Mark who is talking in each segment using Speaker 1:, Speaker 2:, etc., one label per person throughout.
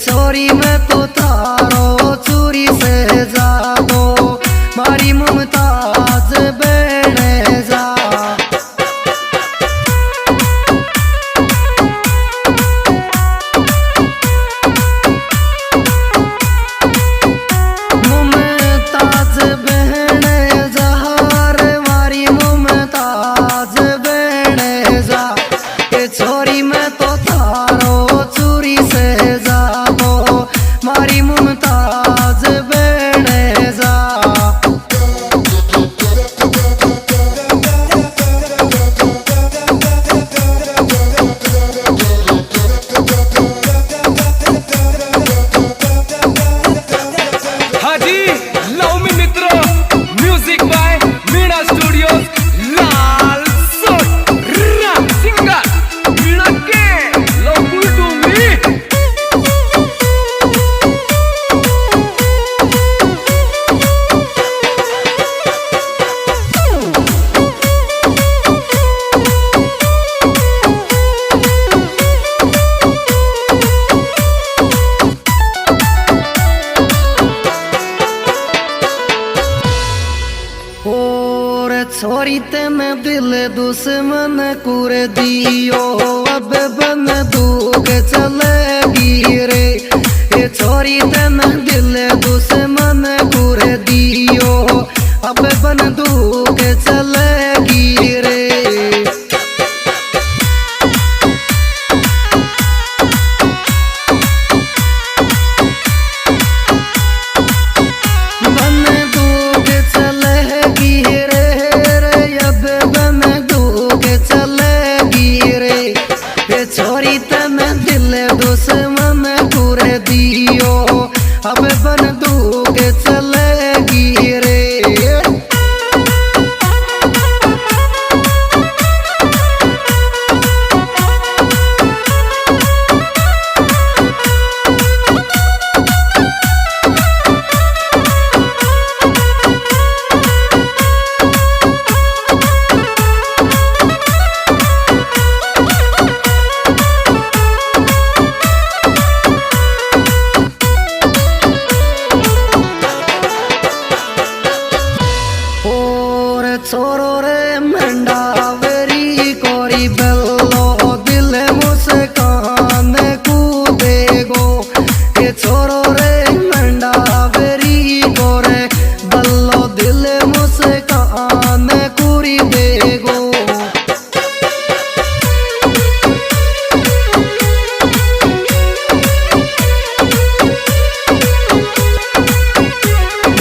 Speaker 1: छोरी मैं तो तारो चूरी से जादो मारी मुमताज बेने जा मुमताज बेने जहार मारी मुमताज बेने जा ये छोरी मैं तो तारो चूरी से जादो मारी मुमताज बेने जा
Speaker 2: हाजी लव मी मित्र म्युझिक बाय मीना स्टुडिओ लाल सोट राम सिंगर मीना के लव यू टू मी
Speaker 1: और छोरी तेने दिल दुश्मन कुर दियो अब बन दूक चलेगी रे ये छोरी तेने दिल दुश्मन कुर दियो अब बन दूक चलेगी रे बंदूक चलेगी रे अब बंदूक चलेगी रे ये छोरी तने दिल दुश्मन कुर दियो अब बंदूक चलेगी रे छोरो रे मंडावरी कोरी बल्लो दिल मुस्कान कूदेगो ये छोरो रे मंडावरी कोरे बल्लो दिल मुस्कान कूरी देगो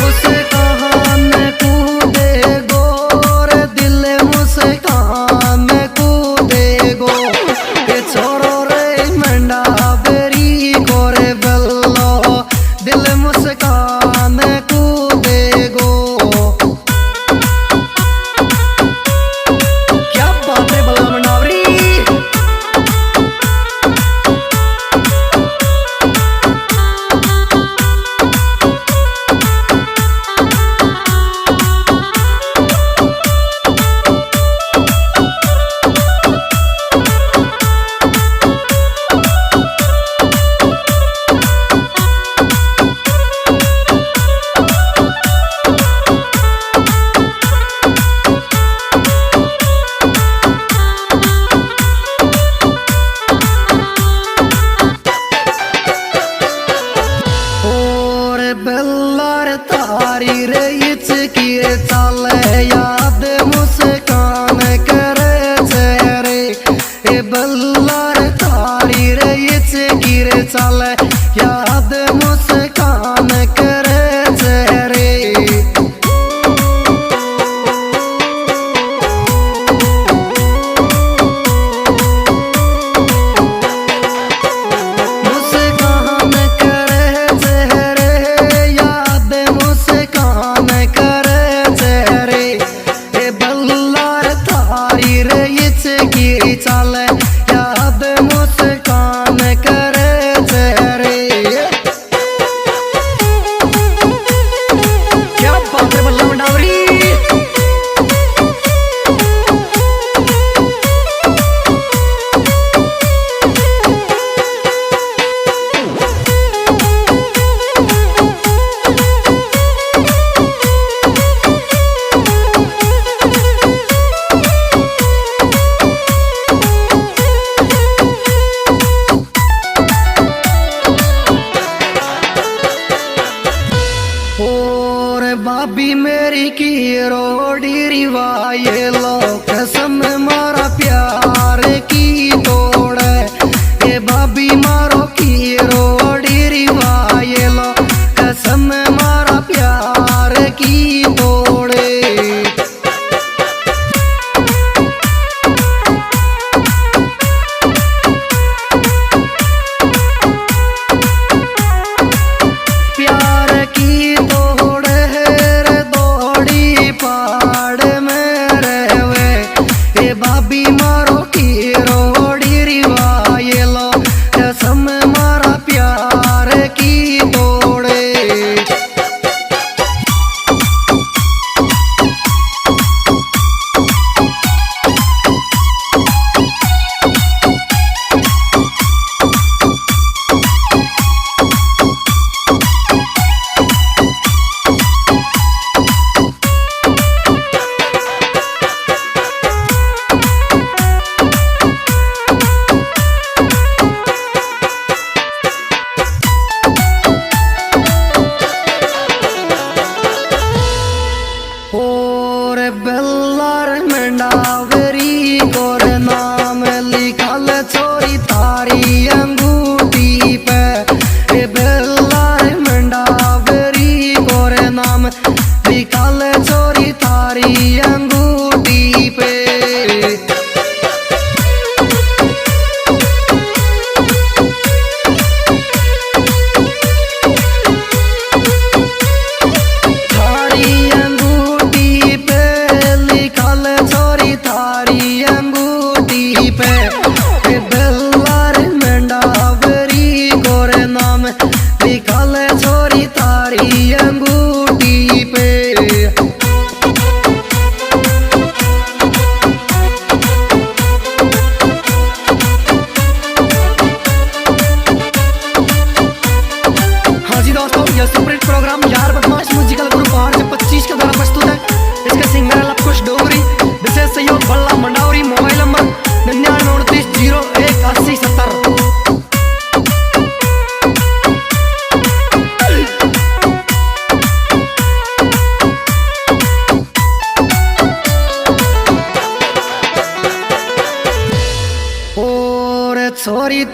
Speaker 1: मुस्कान कूदेगो मुस्कान कूदेगो ये छोरो रे मंडावरी कोरे बल्लो दिल मुस्कान कूदेगो क्या बात है बल्ला मंडावरी बेल्लार तारी रे इचकी रे चले याद मुस्कान करे चेहरे ए बेल्लार तारी रे इचकी रे चले याद मुस्कान करे चेहरे मुस्कान करे चेहरे याद मुस्कान करे चेहरे ए बल्लार तारी रे इचकी चले याद मुस्कान करे चेहरे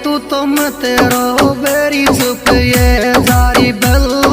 Speaker 1: तू तुम तेरो बेरी चुप ये जारी बल